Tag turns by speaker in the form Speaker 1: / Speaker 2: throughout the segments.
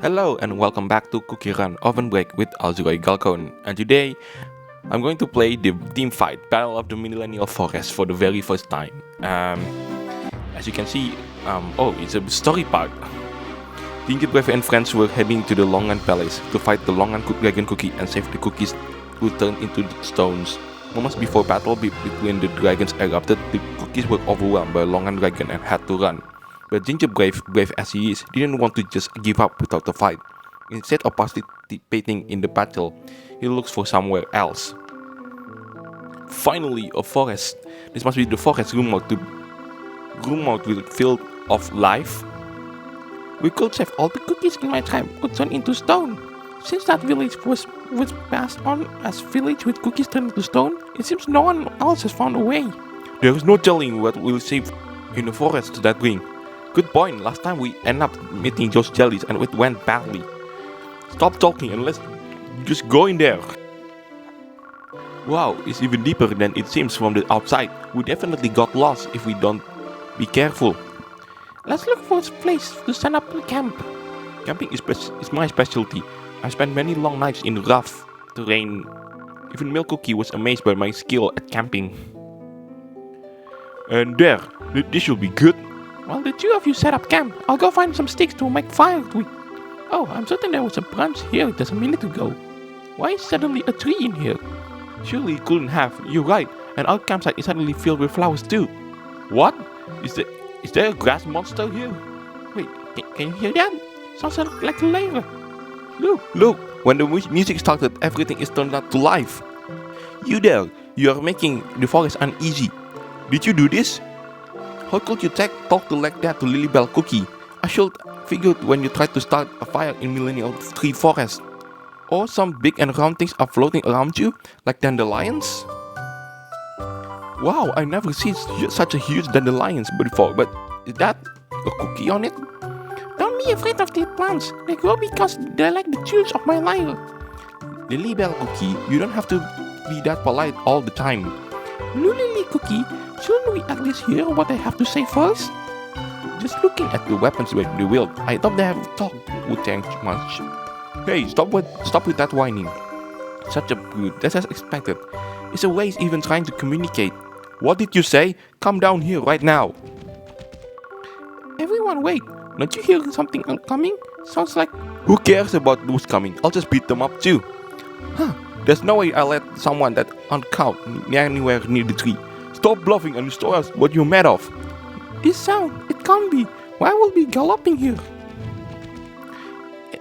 Speaker 1: Hello and welcome back to CookieRunOvenBreak with Alzurai Galcon, and today I'm going to play the team fight Battle of the Millennial Forest for the very first time. As you can see, it's a story part. Gingerbread and friends were heading to the Longan Palace to fight the Longan Dragon Cookie and save the cookies who turned into stones. Moments before battle between the dragons erupted, the cookies were overwhelmed by Longan Dragon and had to run. But Gingerbread, brave as he is, didn't want to just give up without a fight. Instead of participating in the battle, he looks for somewhere else. Finally, a forest. This must be the forest rumored with filled of life. We could save all the cookies in my tribe could turn into stone. Since that village was passed on as village with cookies turned into stone, it seems no one else has found a way. There is no telling what we'll save in the forest that bring. Good point, last time we ended up meeting those jellies and it went badly. Stop talking and let's just go in there. Wow, it's even deeper than it seems from the outside. We definitely got lost if we don't be careful. Let's look for a place to set up a camp. Camping is my specialty. I spent many long nights in rough terrain. Even Milk Cookie was amazed by my skill at camping. And there, this should be good. While the two of you set up camp, I'll go find some sticks to make fire with. Oh, I'm certain there was a branch here just a minute ago. Why is suddenly a tree in here? Surely it couldn't have. You're right. And our campsite is suddenly filled with flowers too. What? Is there a grass monster here? Wait, can you hear that? Sounds like a layer. Look. When the music started, everything is turned out to life. You there, you are making the forest uneasy. Did you do this? How could you talk like that to Lilybell Cookie? I should figured when you tried to start a fire in Millennial Tree Forest. Or some big and round things are floating around you, like dandelions? Wow, I never seen such a huge dandelions before, but is that a cookie on it? Don't be afraid of these plants. They grow because they're like the tunes of my lyre. Lilybell Cookie, you don't have to be that polite all the time. Lily Cookie, shouldn't we at least hear what I have to say first? Just looking at the weapons with the wield, I thought they have talked would change much. Hey, stop with that whining. Such a brute, that's as expected. It's a waste even trying to communicate. What did you say? Come down here right now. Everyone wait, don't you hear something coming? Sounds like... Who cares about who's coming? I'll just beat them up too. Huh, there's no way I'll let someone that uncount anywhere near the tree. Stop bluffing and show us what you're made of. This sound, it can't be. Why will be galloping here?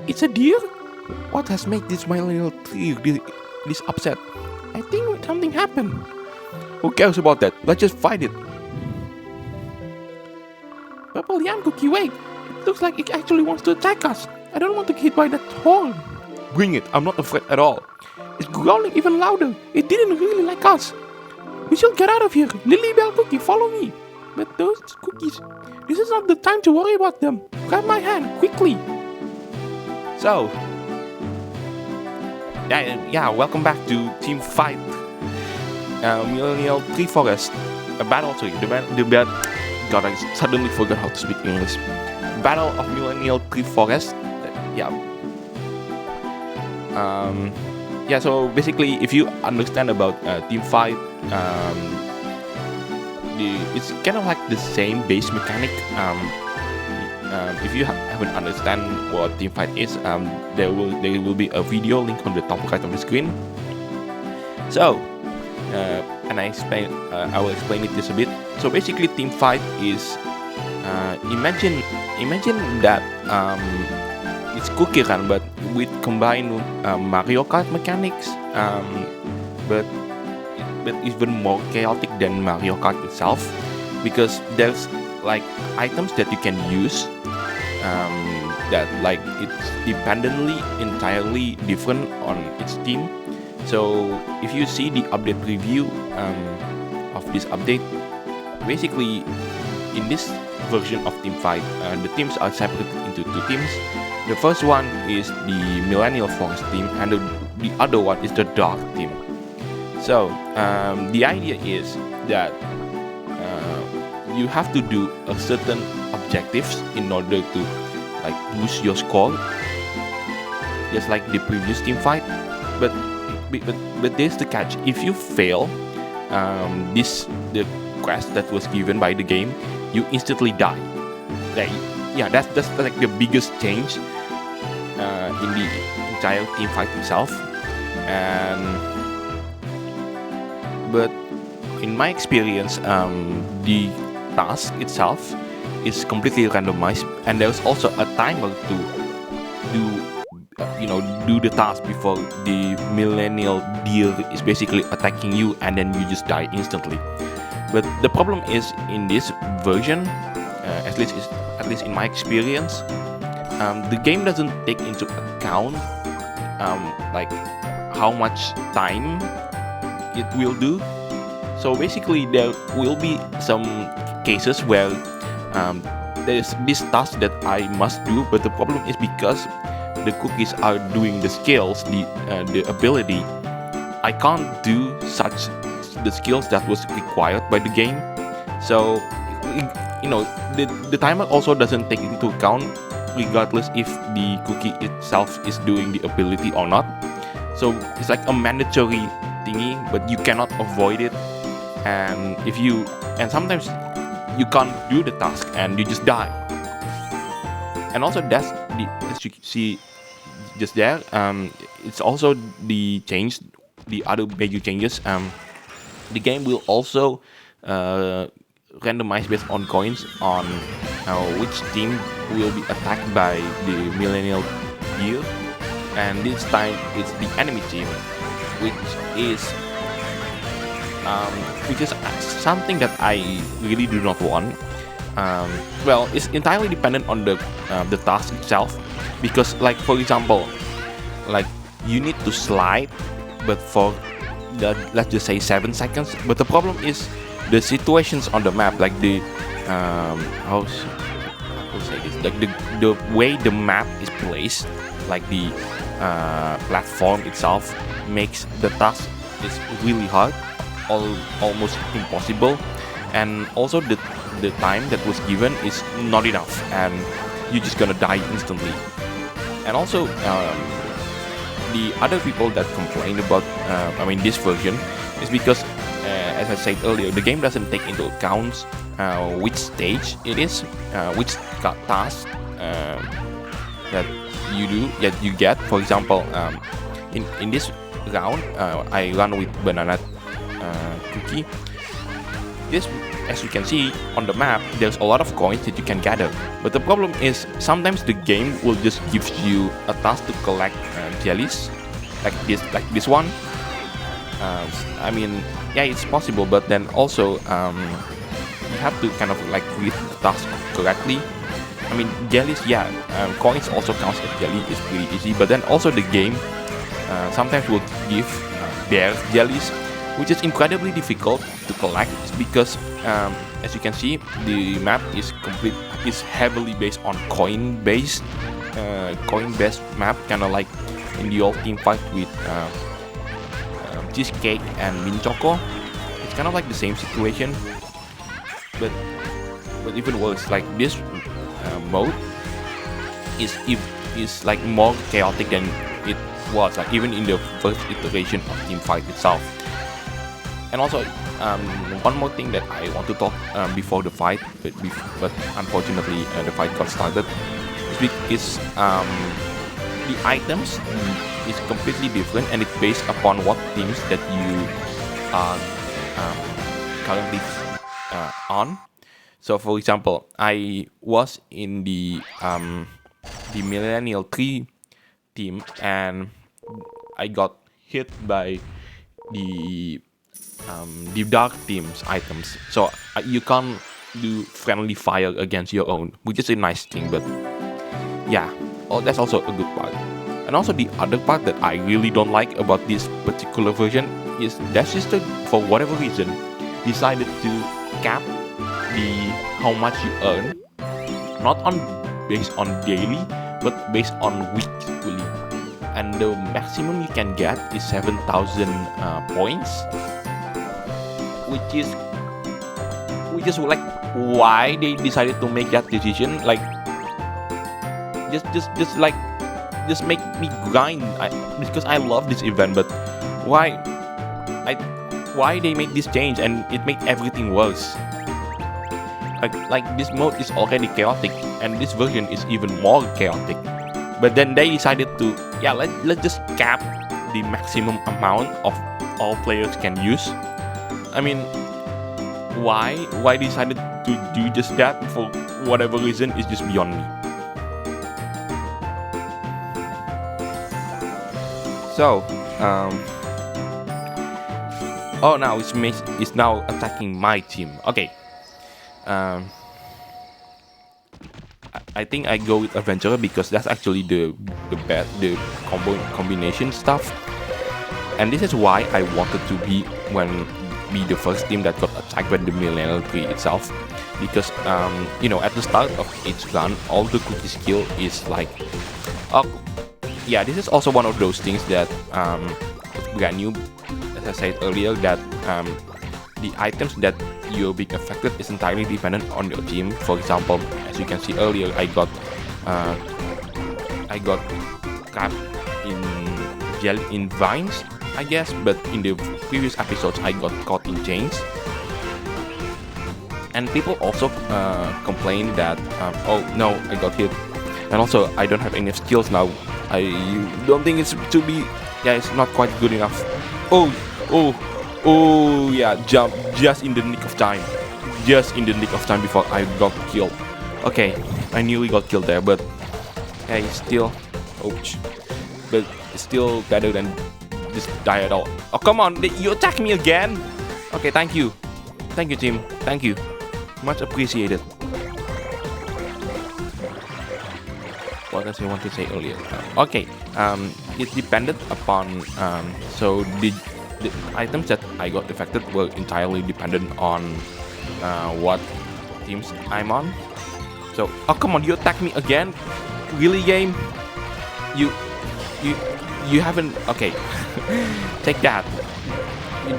Speaker 1: It's a deer? What has made this millennial tree this upset? I think something happened. Who cares about that? Let's just fight it. Purple Yam Cookie, wait. It looks like it actually wants to attack us. I don't want to get hit by that horn. Bring it, I'm not afraid at all. It's growling even louder. It didn't really like us. We should get out of here. Lilybell Cookie, follow me. But those cookies, this is not the time to worry about them. Grab my hand, quickly. So, welcome back to Team Fight. Millennial Tree Forest. God, I suddenly forgot how to speak English. Battle of Millennial Tree Forest. So basically, if you understand about Team Fight, it's kind of like the same base mechanic. If you haven't understand what Team Fight is, there will be a video link on the top right of the screen. So, and I will explain it just a bit. So basically, Team Fight is imagine that it's CookieRun, but with combined Mario Kart mechanics, but even more chaotic than Mario Kart itself, because there's like items that you can use that like it's entirely different on its team. So if you see the update review of this update, basically in this version of Team Fight, the teams are separated into two teams. The first one is the Millennial Forest team, and the other one is the Dark team. So the idea is that you have to do a certain objectives in order to like boost your score. just like the previous team fight. But there's the catch. If you fail the quest that was given by the game, you instantly die. Like, yeah, that's like the biggest change in the entire team fight itself. But in my experience, the task itself is completely randomized, and there's also a timer to do the task before the millennial deer is basically attacking you, and then you just die instantly. But the problem is, in this version, at least in my experience, the game doesn't take into account like how much time it will do. So basically, there will be some cases where there's this task that I must do, but the problem is because the cookies are doing the skills, the ability, I can't do the skills that was required by the game. So the timer also doesn't take into account, regardless if the cookie itself is doing the ability or not. So it's like a mandatory thingy, but you cannot avoid it. And sometimes you can't do the task and you just die. And also that's as you see just there, it's also the other major changes. The game will also randomize based on coins on which team will be attacked by the millennial deer, and this time it's the enemy team, which is something that I really do not want. Well, it's entirely dependent on the task itself, because, like, for example, like, you need to slide, but for let's just say 7 seconds. But the problem is the situations on the map, like the how to say this, like the way the map is placed, like the platform itself makes the task is really hard, almost impossible. And also the time that was given is not enough, and you're just gonna die instantly. And also the other people that complain about this version is because as I said earlier, the game doesn't take into account which stage it is, which task that you get. For example, in this round, I run with banana cookie. This, as you can see on the map, there's a lot of coins that you can gather. But the problem is sometimes the game will just give you a task to collect jellies, like this one. Yeah, it's possible, but then also you have to kind of like read the task correctly. Jellies, yeah, coins also counts as jelly. It's pretty easy, but then also the game sometimes will give bear jellies, which is incredibly difficult to collect, because as you can see, the map is heavily based on coin-based map, kind of like in the old team fight with cheesecake and mint choco. It's kind of like the same situation, but even worse. Like, this mode is like more chaotic than it was, like, even in the first iteration of team fight itself. And also, one more thing that I want to talk before the fight, but unfortunately the fight got started, is the items is completely different, and it's based upon what teams that you are currently on. So, for example, I was in the Millennial 3 team, and I got hit by the dark team's items. So you can't do friendly fire against your own, which is a nice thing. But yeah, that's also a good part. And also the other part that I really don't like about this particular version is Devsisters, for whatever reason, decided to cap how much you earn, not based on daily, but based on weekly. And the maximum you can get is 7,000 points, which is like, why they decided to make that decision. Like, just like just make me grind. Because I love this event, but why they make this change and it make everything worse? Like this mode is already chaotic, and this version is even more chaotic. But then they decided to, let's just cap the maximum amount of all players can use. I mean, why decided to do just that for whatever reason is just beyond me. So, now it's now attacking my team. Okay. I think I go with Adventurer because that's actually the combination stuff. And this is why I wanted to be the first team that got attacked by the Millennial tree itself. Because at the start of each run, all the cookie skill is like, this is also one of those things that brand new. As I said earlier, that the items that you're being affected is entirely dependent on your team. For example, as you can see earlier, I got trapped in vines, I guess, but in the previous episodes I got caught in chains. And people also complain that oh no, I got hit, and also I don't have enough skills now. I don't think it's not quite good enough. Jump just in the nick of time. Just in the nick of time before I got killed. Okay, I nearly got killed there, but hey, still, ouch. But it's still better than just die at all. Oh, come on, you attack me again? Okay, thank you. Thank you, team. Thank you. Much appreciated. What else I want to say earlier? It depended upon, so the items that I got affected were entirely dependent on what teams I'm on. So, oh come on, you attack me again? Really, game? You haven't, okay. Take that.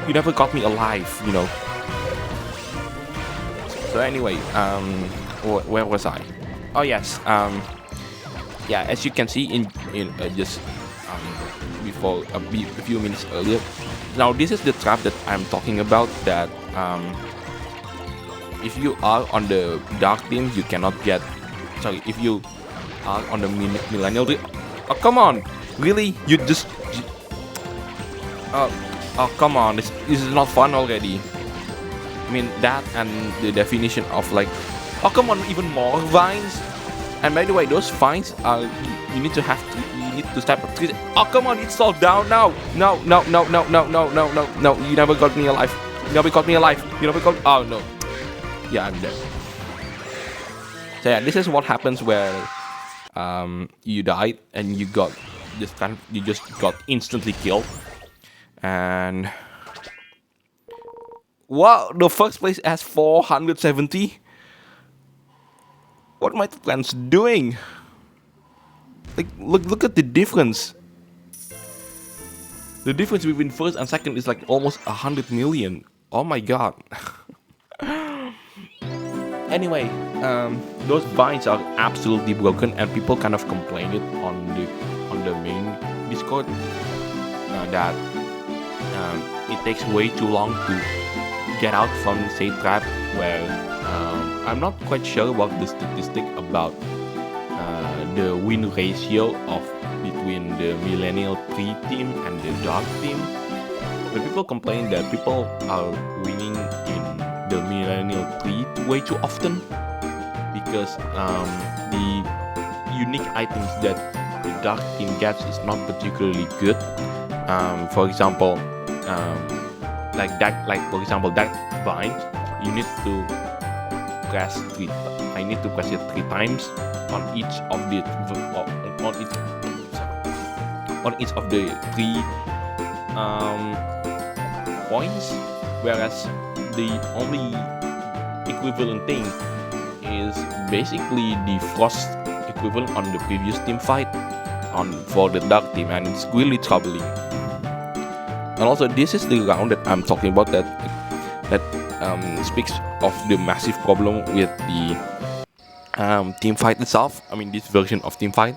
Speaker 1: You never got me alive, you know. So anyway, where was I? Oh yes, as you can see in just before a few minutes earlier. Now this is the trap that I'm talking about, that if you are on the dark team, you cannot get, if you are on the Millennial team, oh come on, really, oh come on, this is not fun already. I mean, that and the definition of like, oh come on, even more vines. And by the way, those vines are, you need to step up. Oh come on, it's all down now. No, you never got me alive. Oh no. Yeah, I'm dead. So yeah, this is what happens where you died and you just got instantly killed. And wow, the first place has 470. What are my friends doing? Like, look at the difference. The difference between first and second is like almost 100 million. Oh my god. Anyway, those vines are absolutely broken, and people kind of complain it on the main Discord that it takes way too long to get out from say trap. Where I'm not quite sure about the statistic about the win ratio between the Millennial 3 team and the Dark team. But people complain that people are winning in the Millennial 3 way too often, because the unique items that the Dark team gets is not particularly good. For example, for example, that vine, you need to press I need to press it 3 times on each of the three points, whereas the only equivalent thing is basically the frost equivalent on the previous team fight for the dark team, and it's really troubling. And also, this is the round that I'm talking about that speaks of the massive problem with the team fight itself. I mean, this version of team fight.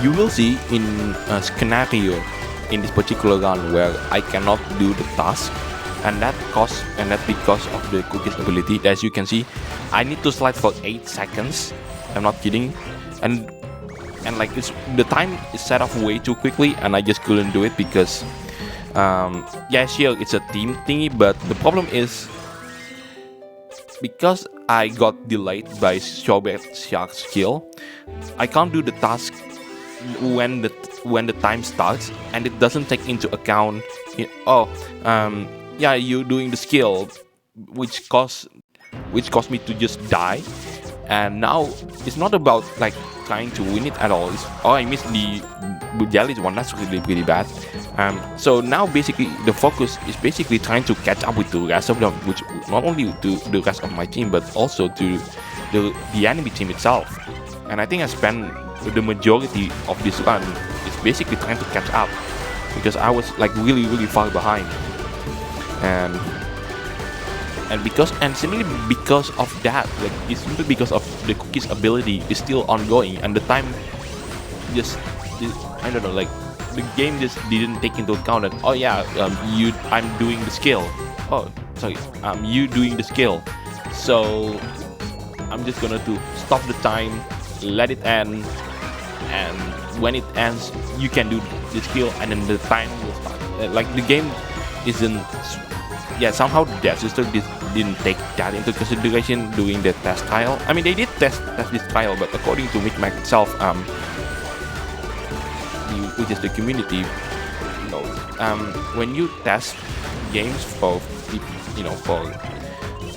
Speaker 1: you will see in a scenario in this particular run where I cannot do the task, and that's because of the cookie's ability. As you can see, I need to slide for 8 seconds. I'm not kidding, and like the time is set off way too quickly, and I just couldn't do it because yeah, sure, it's a team thingy, but the problem is because I got delayed by Strawberry Shark's skill, I can't do the task when the time starts, and it doesn't take into account yeah, you doing the skill, which caused me to just die. And now it's not about like trying to win it at all. I missed the jelly one. That's really bad. So now basically the focus is basically trying to catch up with the rest of them, which not only to the rest of my team but also to the enemy team itself. And I think I spent the majority of this run is basically trying to catch up because I was like really far behind. And simply because of that, like it's simply because of the cookie's ability is still ongoing, and the time just I don't know, like the game just didn't take into account that I'm doing the skill. You doing the skill. So I'm just gonna stop the time, let it end, and when it ends, you can do the skill, and then the time will start. Like the game isn't. Yeah, somehow Devsisters didn't take that into consideration during the test trial. I mean, they did test this trial, but according to Micmac itself, which is the community, when you test games for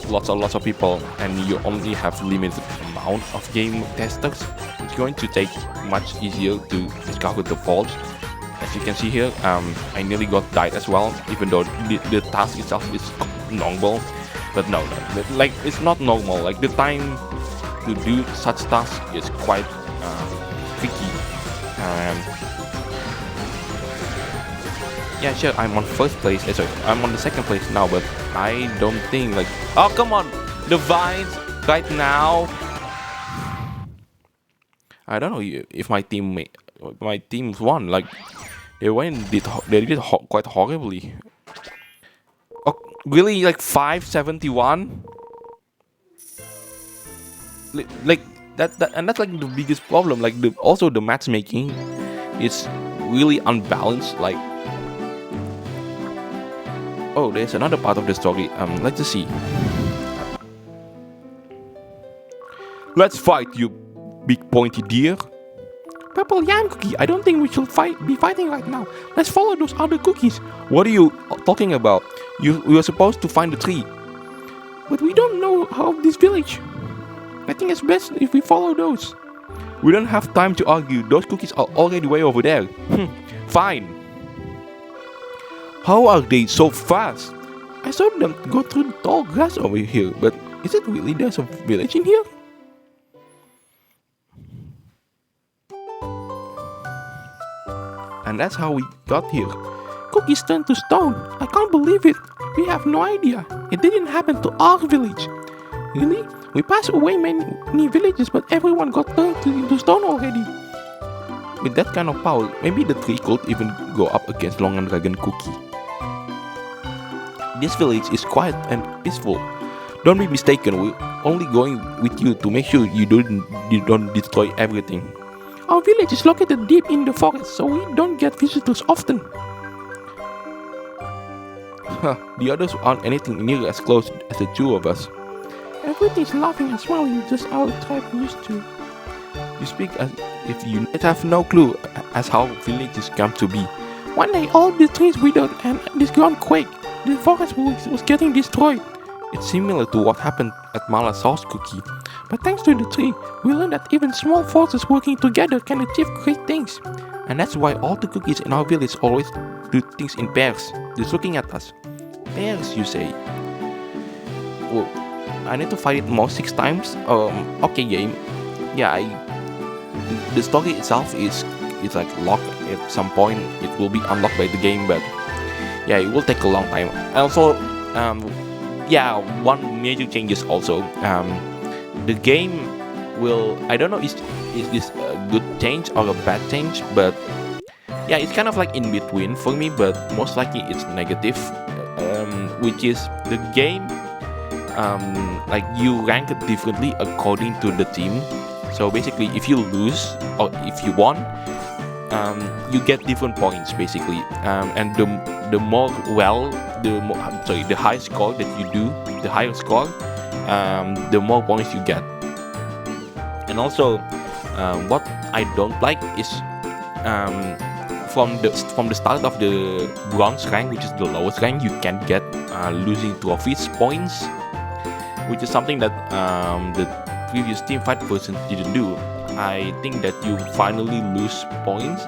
Speaker 1: lots of people, and you only have limited amount of game testers, it's going to take much easier to discover the faults. As you can see here, I nearly got died as well, even though the task itself is normal. But no, like it's not normal. Like the time to do such tasks is quite tricky. Yeah, sure, I'm on first place. Sorry, I'm on the second place now, but I don't think like. Oh come on, the vines right now. I don't know if my team's won. Like. They did quite horribly. Oh, really? Like 571? Like that, and that's like the biggest problem. Like also the matchmaking is really unbalanced. Like, oh, there's another part of the story. Let's just see. Let's fight, you big pointy deer. Purple Yam Cookie, I don't think we should be fighting right now. Let's follow those other cookies. What are you talking about? We were supposed to find the tree. But we don't know how this village. I think it's best if we follow those. We don't have time to argue. Those cookies are already way over there. Fine. How are they so fast? I saw them go through the tall grass over here, but is it really there's a village in here? And that's how we got here. Cookies turned to stone. I can't believe it. We have no idea. It didn't happen to our village. Really? We passed away many villages, but everyone got turned into stone already. With that kind of power, maybe the tree could even go up against Long and Dragon Cookie. This village is quiet and peaceful. Don't be mistaken, we're only going with you to make sure you don't destroy everything. Our village is located deep in the forest, so we don't get visitors often. The others aren't anything near as close as the two of us. Everything's laughing and smiling just how our tribe used to. You speak as if you have no clue as how villages come to be. One day all the trees withered and this ground quaked. The forest was getting destroyed. It's similar to what happened at Mala's house, Cookie. But thanks to the tree, we learned that even small forces working together can achieve great things. And that's why all the cookies in our village always do things in pairs. Just looking at us. Pairs, you say? Oh, I need to fight it more 6 times? Okay, game. Yeah, the story itself is like locked at some point. It will be unlocked by the game, but yeah, it will take a long time. And also, yeah, one major change is also the game will, I don't know is this good change or a bad change, but yeah, it's kind of like in between for me, but most likely it's negative, which is the game, like you rank it differently according to the team. So basically, if you lose or if you won, you get different points basically, and the more the high score that you do, the higher score, the more points you get. And also, what I don't like is from the start of the bronze rank, which is the lowest rank, you can get losing trophies points, which is something that the previous teamfight version didn't do. I think that you finally lose points.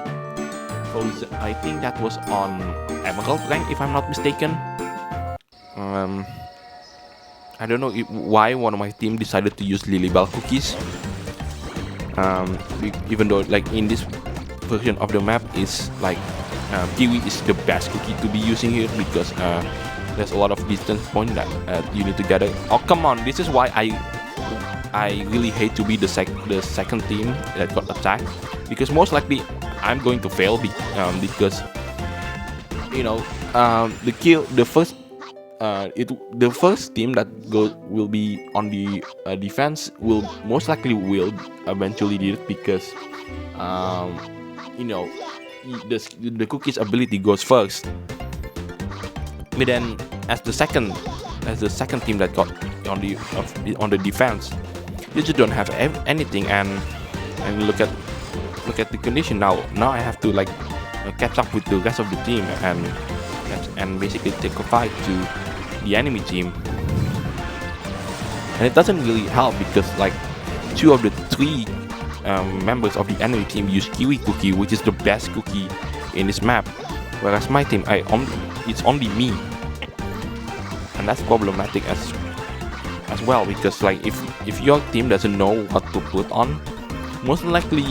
Speaker 1: I think that was on Emerald rank, if I'm not mistaken. I don't know why one of my team decided to use Lilybell cookies. Even though like in this version of the map is like Kiwi is the best cookie to be using here, because there's a lot of distance point that you need to gather. Oh come on, this is why I really hate to be the second team that got attacked, because most likely I'm going to fail because you know the first team that will be on the defense will most likely will eventually do it, because you know the cookie's ability goes first. But then as the second team that got on the defense, you just don't have anything, and look at the condition now. Now I have to like catch up with the rest of the team and basically take a fight to the enemy team. And it doesn't really help because like 2 of the 3 members of the enemy team use Kiwi cookie, which is the best cookie in this map, whereas my team it's only me, and that's problematic as well, because like if your team doesn't know what to put on, most likely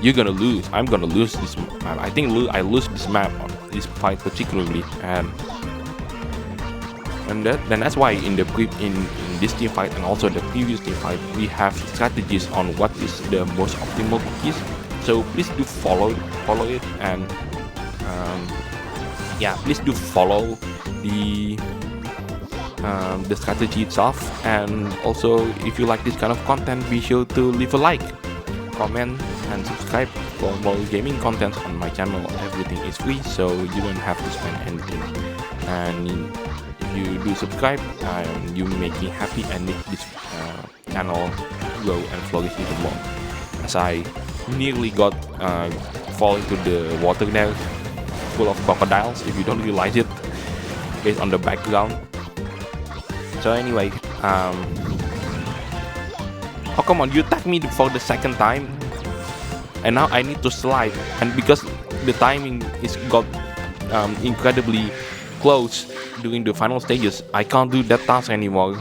Speaker 1: you're gonna lose. I'm gonna lose this map. I think I lose this map, this fight particularly, and that's why in this team fight and also the previous team fight, we have strategies on what is the most optimal cookies. So please do follow it, and yeah, please do follow the strategy itself. And also, if you like this kind of content, be sure to leave a like, comment, and subscribe for more gaming content on my channel. Everything is free, so you don't have to spend anything. And if you do subscribe, you make me happy and make this channel grow and flourish even more. As I nearly got fall into the water there, full of crocodiles, if you don't realize it, based on the background. So anyway, oh come on, you attacked me for the second time, and now I need to slide, and because the timing got incredibly close during the final stages, I can't do that task anymore,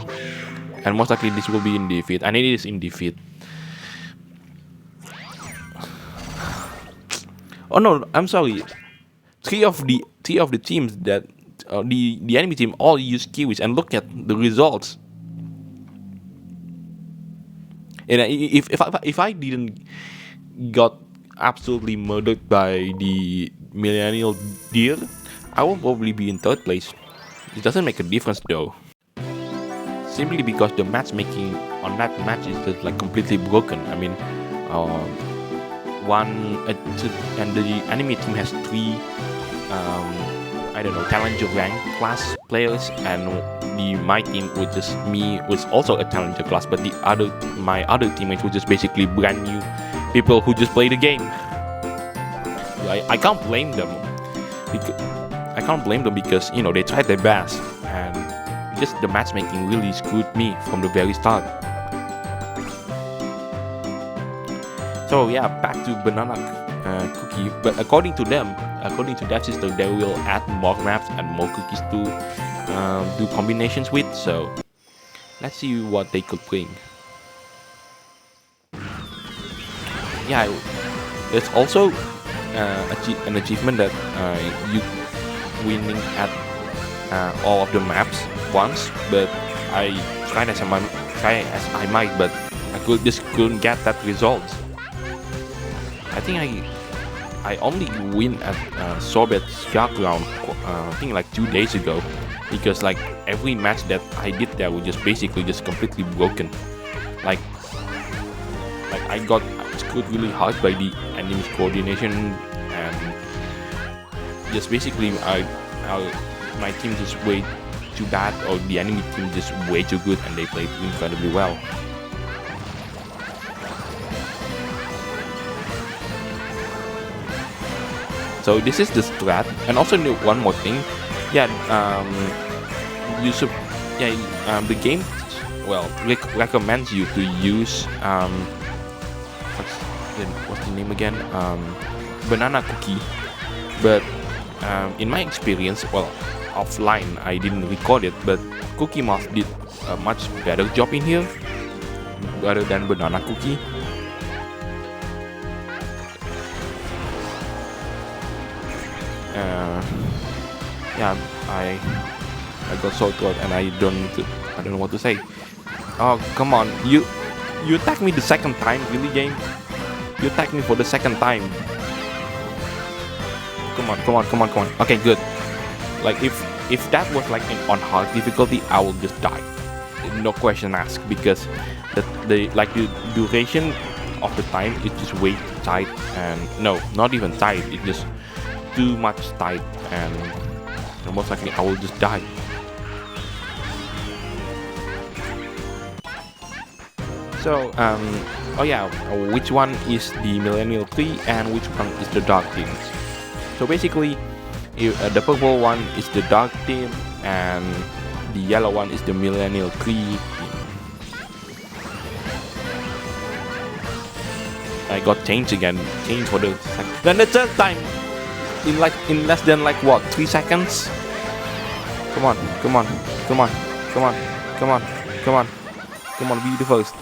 Speaker 1: and most likely this will be in defeat, and it is in defeat. Oh no, I'm sorry. Three of the teams that the enemy team all use Kiwis, and look at the results. And if I didn't got absolutely murdered by the Millennial deer, I will probably be in 3rd place. It doesn't make a difference though, simply because the matchmaking on that match is just like completely broken. I mean, and the enemy team has 3 I don't know, challenger rank class players, and my team, which is me, was also a challenger class, but my other teammates were just basically brand new people who just play the game. I can't blame them because you know they tried their best, and just the matchmaking really screwed me from the very start. So yeah, back to banana cookie. But according to Devsisters, they will add more maps and more cookies to do combinations with. So let's see what they could bring. Yeah, there's also an achievement that you winning at all of the maps once. But I tried as I might, but I couldn't get that result. I think I only win at Sorbet Shark round I think like 2 days ago, because like every match that I did there was just basically just completely broken. Like I got screwed really hard by the enemy's coordination, and just basically my team just way too bad, or the enemy team just way too good, and they played incredibly well. So this is the strat, and also one more thing, yeah, the game recommends you to use what's the name again, banana cookie, but in my experience, well, offline I didn't record it, but Cookie Moth did a much better job in here rather than banana cookie. Yeah, I got so throat and I don't know what to say. Oh, come on, you attacked me the second time, really, game? You attacked me for the second time. Come on. Okay, good. Like if that was like on hard difficulty, I will just die, no question asked, because the duration of the time is just way tight, and no, not even tight, it's just too much tight, and most likely I will just die. So oh yeah, which one is the Millennial 3 and which one is the Dark Teams? So basically, the purple one is the Dark Team and the yellow one is the Millennial 3 team. I got changed for the second, then the third time in less than like what, 3 seconds. Come on, be the first.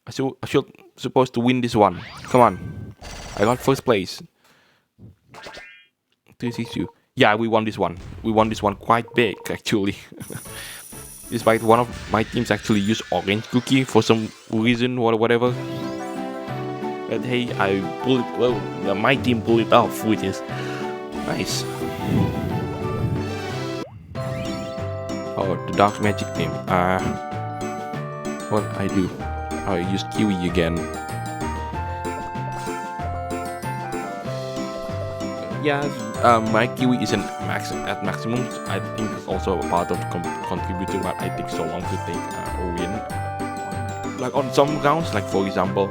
Speaker 1: I should supposed to win this one. Come on, I got first place. 362. Yeah, we won this one. We won this one quite big actually. Despite one of my teams actually used orange cookie for some reason or whatever. But hey, I pulled it. Well, my team pulled it off, which is nice. Oh, the dark magic team. What I do? I use kiwi again. Yeah, my kiwi isn't at maximum. I think it's also a part of contributing why I take so long to take a win. Like on some rounds, like for example,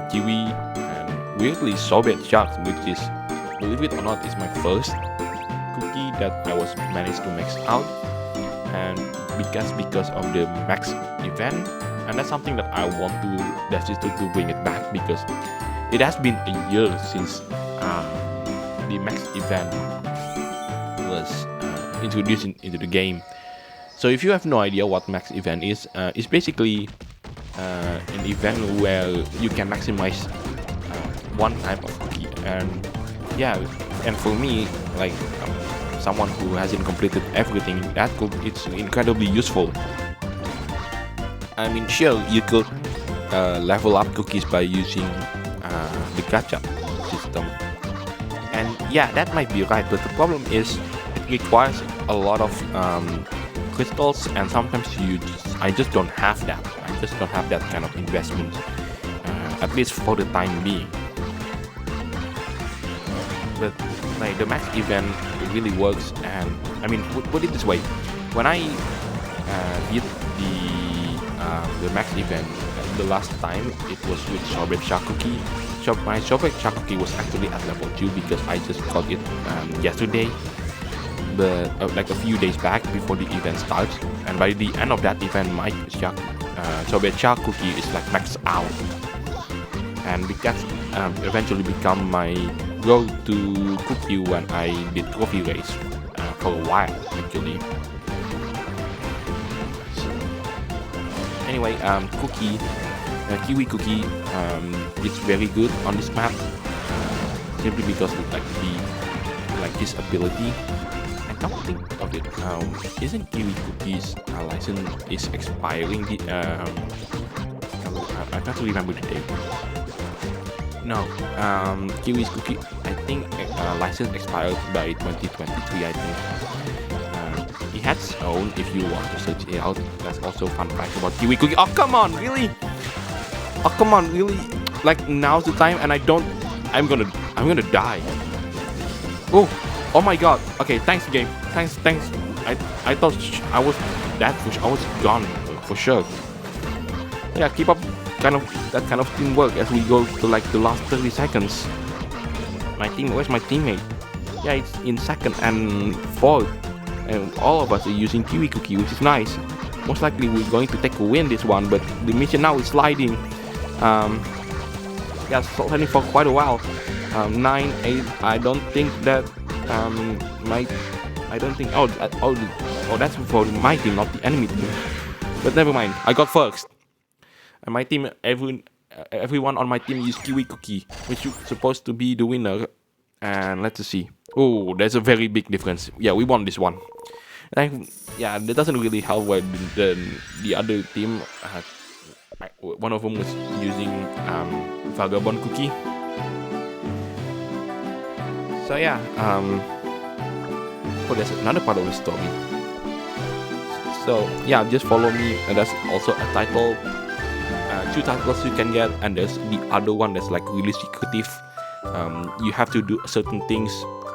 Speaker 1: kiwi and weirdly sorbet sharks, which is, believe it or not, is my first cookie that I was managed to max out, and because of the max event, and that's something that I want to Devsisters to bring it back, because it has been a year since the max event was introduced into the game. So if you have no idea what max event is, it's basically an event where you can maximize one type of cookie, and yeah, and for me, like someone who hasn't completed everything, it's incredibly useful. I mean, sure, you could level up cookies by using the gacha system, and yeah, that might be right, but the problem is it requires a lot of crystals, and sometimes I just don't have that. I just don't have that kind of investment, at least for the time being. But like the max event, it really works, and I mean, put it this way: when I did the max event the last time, it was with sorbet shark cookie. My sorbet shark cookie was actually at level 2 because I just got it yesterday, but like a few days back before the event starts, and by the end of that event, my sorbet shark cookie is like maxed out, and that eventually become my go-to cookie when I did trophy race for a while actually. Anyway, kiwi cookie is very good on this map, simply because of like this ability. I don't think of it now. Isn't kiwi cookies license is expiring? I can't remember the date. No, Kiwi's cookie, I think license expired by 2023, I think. It has its own if you want to search it out. That's also fun fact about Kiwi cookie. Oh, come on, really? Oh, come on, really? Like, now's the time and I'm gonna die. Oh my god. Okay, thanks game. Thanks. I thought I was that push. I was gone for sure. Yeah, keep up that kind of teamwork as we go to like the last 30 seconds. Where's my teammate? Yeah, it's in second and fourth, and all of us are using Kiwi cookie, which is nice. Most likely we're going to take a win this one, but the mission now is sliding. Yeah, sliding for quite a while. 9, 8. I don't think that I don't think. Oh, that's for my team, not the enemy team. But never mind. I got first. And my team, everyone on my team used Kiwi cookie, which is supposed to be the winner. And let's see. Oh, there's a very big difference. Yeah, we won this one. Yeah, that doesn't really help when the other team. One of them was using Vagabond cookie. So yeah. Oh, there's another part of the story. So yeah, just follow me. And there's also a title. 2 titles you can get, and there's the other one that's like really secretive. You have to do certain things.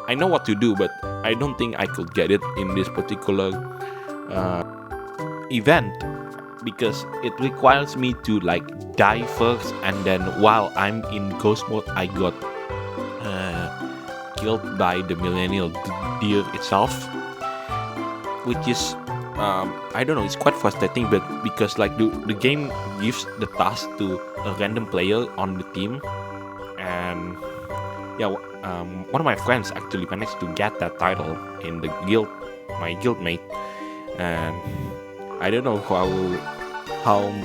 Speaker 1: I know what to do, but I don't think I could get it in this particular event because it requires me to like die first, and then while I'm in ghost mode, I got killed by the Millennial deer itself, which is I don't know, it's quite frustrating, but because like the game gives the task to a random player on the team, and yeah, one of my friends actually managed to get that title in the guild, my guildmate, and I don't know how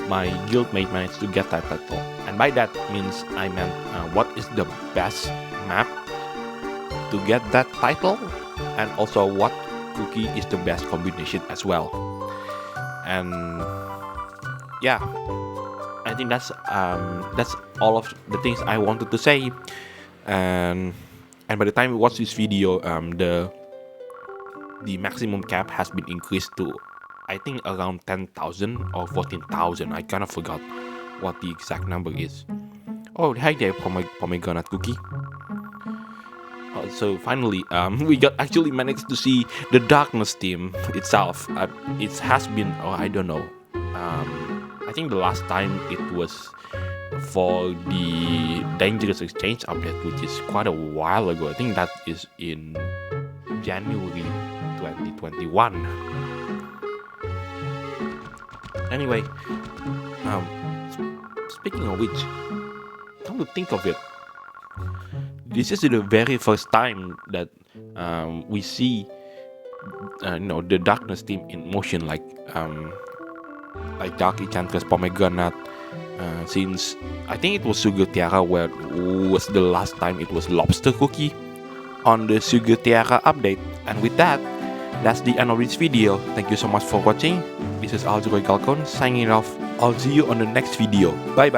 Speaker 1: my guildmate managed to get that title, and by that means I meant what is the best map to get that title, and also what cookie is the best combination as well. And yeah, I think that's all of the things I wanted to say. And by the time you watch this video, the maximum cap has been increased to I think around 10,000 or 14,000. I kind of forgot what the exact number is. Oh, hi there, pomegranate cookie. So finally, we actually managed to see the darkness team itself. It has been, I don't know. I think the last time it was for the Dangerous Exchange update, which is quite a while ago. I think that is in January 2021. Anyway, speaking of which, come to think of it, this is the very first time that we see, the darkness team in motion, like Dark Enchantress, Pomegranate. Since I think it was Sugar Tiara, where was the last time it was Lobster Cookie on the Sugar Tiara update. And with that, that's the end of this video. Thank you so much for watching. This is Algeroy Galcon signing off. I'll see you on the next video. Bye bye.